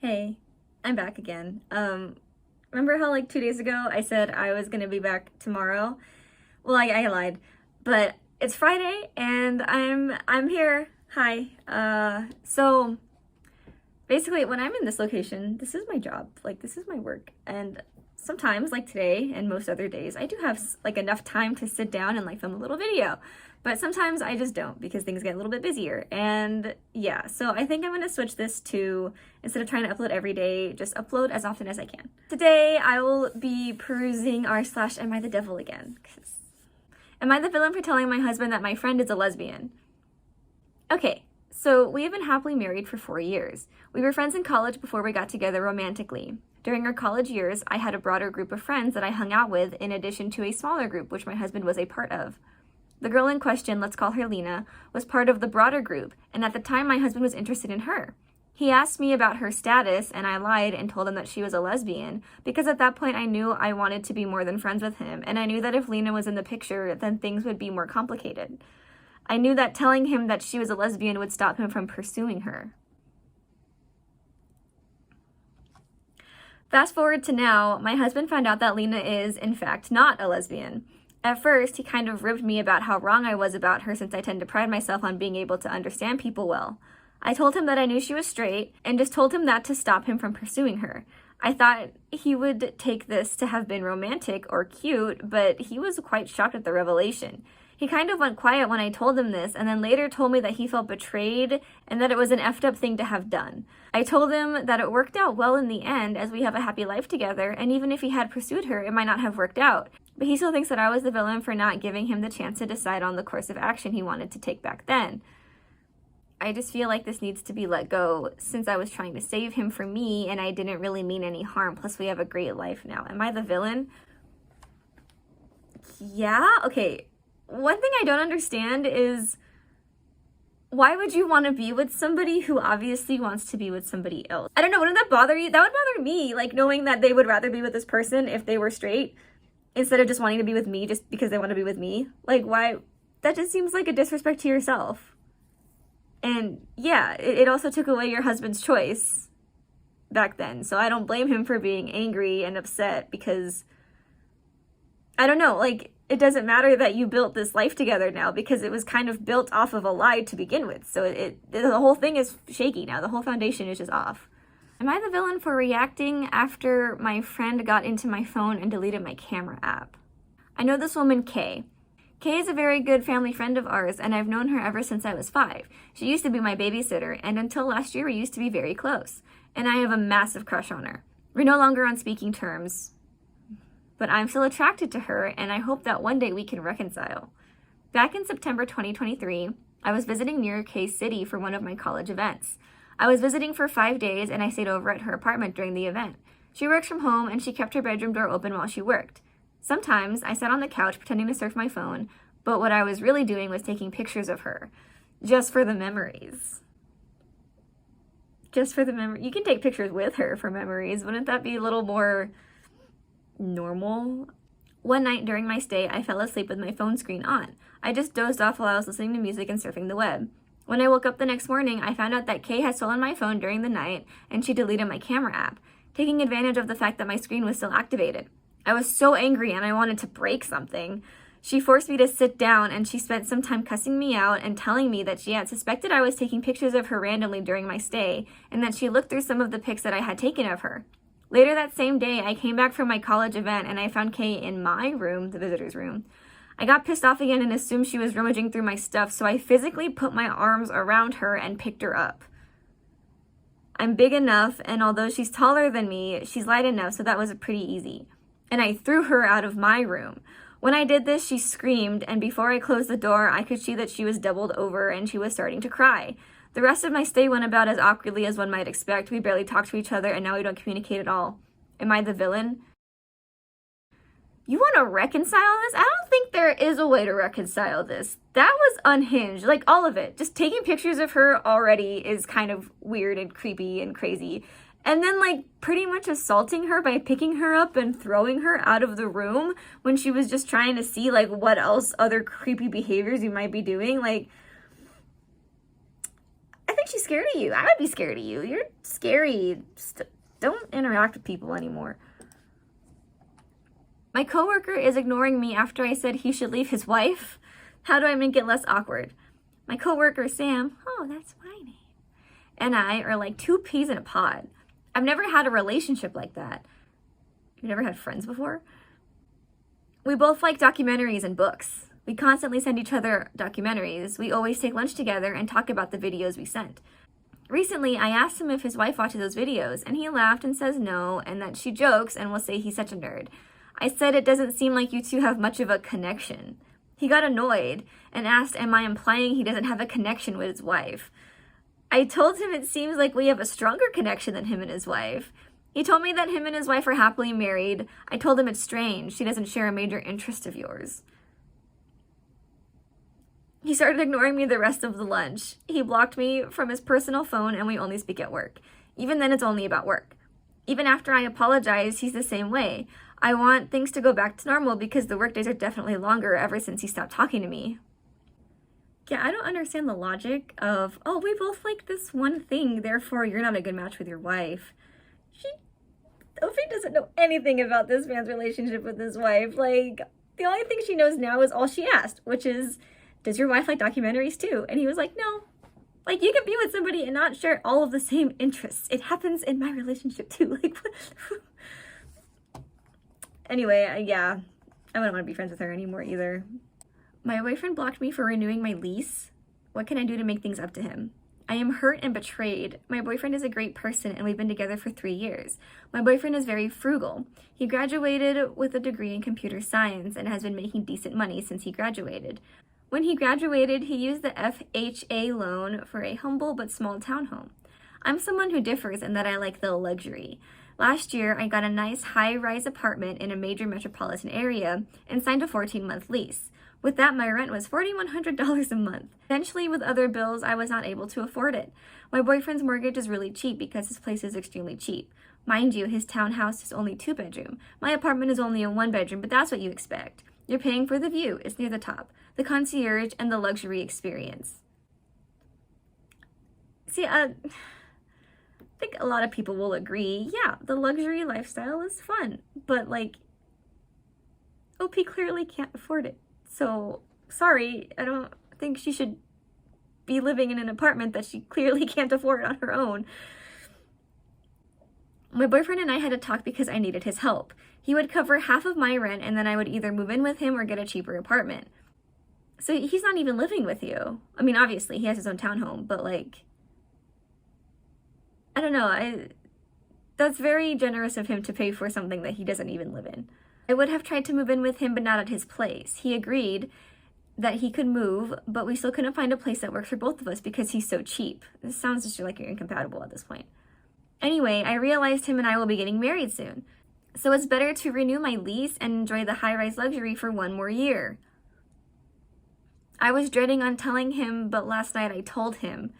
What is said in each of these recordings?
Hey, I'm back again. Remember how like 2 days ago I said I was gonna be back tomorrow? Well, I lied, but it's Friday and I'm here. Hi. So basically when I'm in this location, this is my job. Like this is my work, and sometimes like today and most other days, I do have like enough time to sit down and like film a little video. But sometimes I just don't because things get a little bit busier. And yeah, so I think I'm gonna switch this to, instead of trying to upload every day, just upload as often as I can. Today I will be perusing r/ Am I the Devil again? Am I the villain for telling my husband that my friend is a lesbian? Okay, so we have been happily married for 4 years. We were friends in college before we got together romantically. During our college years, I had a broader group of friends that I hung out with in addition to a smaller group which my husband was a part of. The girl in question, let's call her Lena, was part of the broader group, and at the time my husband was interested in her. He asked me about her status, and I lied and told him that she was a lesbian, because at that point I knew I wanted to be more than friends with him, and I knew that if Lena was in the picture, then things would be more complicated. I knew that telling him that she was a lesbian would stop him from pursuing her. Fast forward to now, my husband found out that Lena is, in fact, not a lesbian. At first, he kind of ribbed me about how wrong I was about her since I tend to pride myself on being able to understand people well. I told him that I knew she was straight, and just told him that to stop him from pursuing her. I thought he would take this to have been romantic or cute, but he was quite shocked at the revelation. He kind of went quiet when I told him this, and then later told me that he felt betrayed and that it was an effed up thing to have done. I told him that it worked out well in the end, as we have a happy life together, and even if he had pursued her, it might not have worked out. But he still thinks that I was the villain for not giving him the chance to decide on the course of action he wanted to take back then. I just feel like this needs to be let go, since I was trying to save him from me and I didn't really mean any harm, plus we have a great life now. Am I the villain? Yeah? Okay. One thing I don't understand is, why would you want to be with somebody who obviously wants to be with somebody else? I don't know, wouldn't that bother you? That would bother me, like knowing that they would rather be with this person if they were straight, instead of just wanting to be with me just because they want to be with me. Like, why? That just seems like a disrespect to yourself. And yeah, it also took away your husband's choice back then. So I don't blame him for being angry and upset, because I don't know, like, it doesn't matter that you built this life together now, because it was kind of built off of a lie to begin with. So the whole thing is shaky now. The whole foundation is just off. Am I the villain for reacting after my friend got into my phone and deleted my camera app? I know this woman, Kay. Kay is a very good family friend of ours, and I've known her ever since I was 5. She used to be my babysitter, and until last year we used to be very close. And I have a massive crush on her. We're no longer on speaking terms, but I'm still attracted to her, and I hope that one day we can reconcile. Back in September 2023, I was visiting near Kay City for one of my college events. I was visiting for 5 days, and I stayed over at her apartment during the event. She works from home, and she kept her bedroom door open while she worked. Sometimes I sat on the couch pretending to surf my phone, but what I was really doing was taking pictures of her, just for the memories. Just for the memory. You can take pictures with her for memories. Wouldn't that be a little more normal? One night during my stay, I fell asleep with my phone screen on. I just dozed off while I was listening to music and surfing the web. When I woke up the next morning, I found out that Kay had stolen my phone during the night, and she deleted my camera app, taking advantage of the fact that my screen was still activated. I was so angry and I wanted to break something. She forced me to sit down, and she spent some time cussing me out and telling me that she had suspected I was taking pictures of her randomly during my stay, and that she looked through some of the pics that I had taken of her. Later that same day, I came back from my college event and I found Kay in my room, the visitor's room. I got pissed off again and assumed she was rummaging through my stuff, so I physically put my arms around her and picked her up. I'm big enough, and although she's taller than me, she's light enough, so that was pretty easy. And I threw her out of my room. When I did this, she screamed, and before I closed the door, I could see that she was doubled over and she was starting to cry. The rest of my stay went about as awkwardly as one might expect. We barely talked to each other, and now we don't communicate at all. Am I the villain? You want to reconcile this? I don't think there is a way to reconcile this. That was unhinged, like all of it. Just taking pictures of her already is kind of weird and creepy and crazy. And then like pretty much assaulting her by picking her up and throwing her out of the room when she was just trying to see like what else other creepy behaviors you might be doing. Like, I think like she's scared of you. I would be scared of you. You're scary. Just don't interact with people anymore. My coworker is ignoring me after I said he should leave his wife. How do I make it less awkward? My coworker, Sam, oh, that's my name, and I are like two peas in a pod. I've never had a relationship like that. You've never had friends before? We both like documentaries and books. We constantly send each other documentaries. We always take lunch together and talk about the videos we sent. Recently, I asked him if his wife watches those videos, and he laughed and says no, and that she jokes and will say he's such a nerd. I said it doesn't seem like you two have much of a connection. He got annoyed and asked, am I implying he doesn't have a connection with his wife? I told him it seems like we have a stronger connection than him and his wife. He told me that him and his wife are happily married. I told him it's strange. She doesn't share a major interest of yours. He started ignoring me the rest of the lunch. He blocked me from his personal phone and we only speak at work. Even then, it's only about work. Even after I apologize, he's the same way. I want things to go back to normal because the work days are definitely longer ever since he stopped talking to me. Yeah, I don't understand the logic of, oh, we both like this one thing, therefore you're not a good match with your wife. Opie doesn't know anything about this man's relationship with his wife. Like, the only thing she knows now is all she asked, which is, does your wife like documentaries too? And he was like, no. Like, you can be with somebody and not share all of the same interests. It happens in my relationship too. Like, what? Anyway, yeah, I wouldn't want to be friends with her anymore either. My boyfriend blocked me for renewing my lease. What can I do to make things up to him? I am hurt and betrayed. My boyfriend is a great person and we've been together for 3 years. My boyfriend is very frugal. He graduated with a degree in computer science and has been making decent money since he graduated. When he graduated, he used the FHA loan for a humble but small townhome. I'm someone who differs in that I like the luxury. Last year, I got a nice high-rise apartment in a major metropolitan area and signed a 14-month lease. With that, my rent was $4,100 a month. Eventually, with other bills, I was not able to afford it. My boyfriend's mortgage is really cheap because his place is extremely cheap. Mind you, his townhouse is only 2-bedroom. My apartment is only a 1-bedroom, but that's what you expect. You're paying for the view, it's near the top, the concierge, and the luxury experience. See, I think a lot of people will agree, yeah, the luxury lifestyle is fun, but like, OP clearly can't afford it. So, sorry, I don't think she should be living in an apartment that she clearly can't afford on her own. My boyfriend and I had to talk because I needed his help. He would cover half of my rent and then I would either move in with him or get a cheaper apartment. So he's not even living with you. I mean, obviously, he has his own townhome, but like, I don't know, that's very generous of him to pay for something that he doesn't even live in. I would have tried to move in with him, but not at his place. He agreed that he could move, but we still couldn't find a place that works for both of us because he's so cheap. This sounds just like you're incompatible at this point. Anyway, I realized him and I will be getting married soon. So it's better to renew my lease and enjoy the high-rise luxury for 1 more year. I was dreading on telling him, but last night I told him.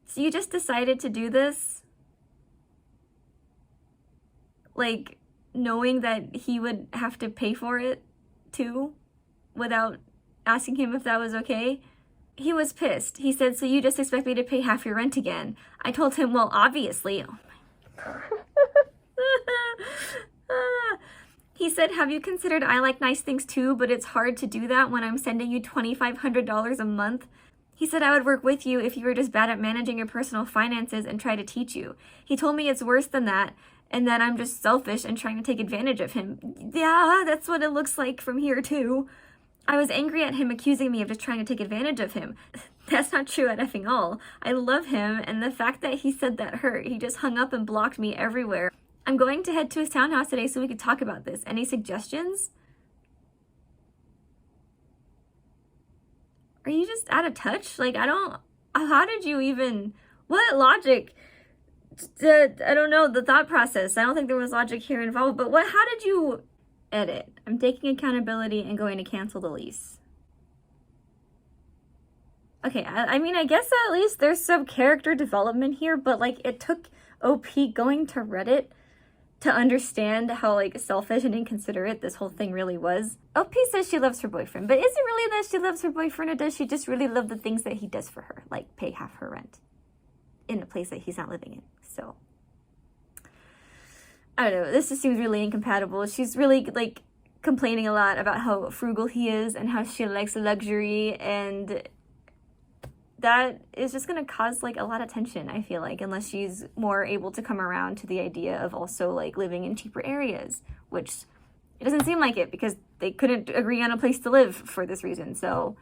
So you just decided to do this? Like, knowing that he would have to pay for it too, without asking him if that was okay? He was pissed. He said, so you just expect me to pay half your rent again? I told him, well, obviously. Oh my God. He said, have you considered I like nice things too, but it's hard to do that when I'm sending you $2,500 a month? He said I would work with you if you were just bad at managing your personal finances and try to teach you. He told me it's worse than that, and that I'm just selfish and trying to take advantage of him. Yeah, that's what it looks like from here too. I was angry at him accusing me of just trying to take advantage of him. That's not true at effing all. I love him, and the fact that he said that hurt. He just hung up and blocked me everywhere. I'm going to head to his townhouse today so we could talk about this. Any suggestions? Are you just out of touch? Like, how did you even, what logic? I don't know, the thought process. I don't think there was logic here involved, but how did you edit? I'm taking accountability and going to cancel the lease. Okay, I mean, I guess at least there's some character development here, but like, it took OP going to Reddit to understand how like selfish and inconsiderate this whole thing really was. OP says she loves her boyfriend, but is it really that she loves her boyfriend, or does she just really love the things that he does for her, like pay half her rent? in a place that he's not living in. So I don't know, this just seems really incompatible. She's really like complaining a lot about how frugal he is and how she likes luxury, and that is just going to cause like a lot of tension, I feel like, unless she's more able to come around to the idea of also like living in cheaper areas, which it doesn't seem like it because they couldn't agree on a place to live for this reason. So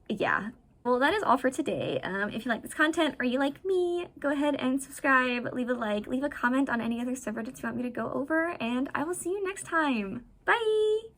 yeah. Well, that is all for today. If you like this content or you like me, go ahead and subscribe, leave a like, leave a comment on any other subreddits you want me to go over, and I will see you next time. Bye!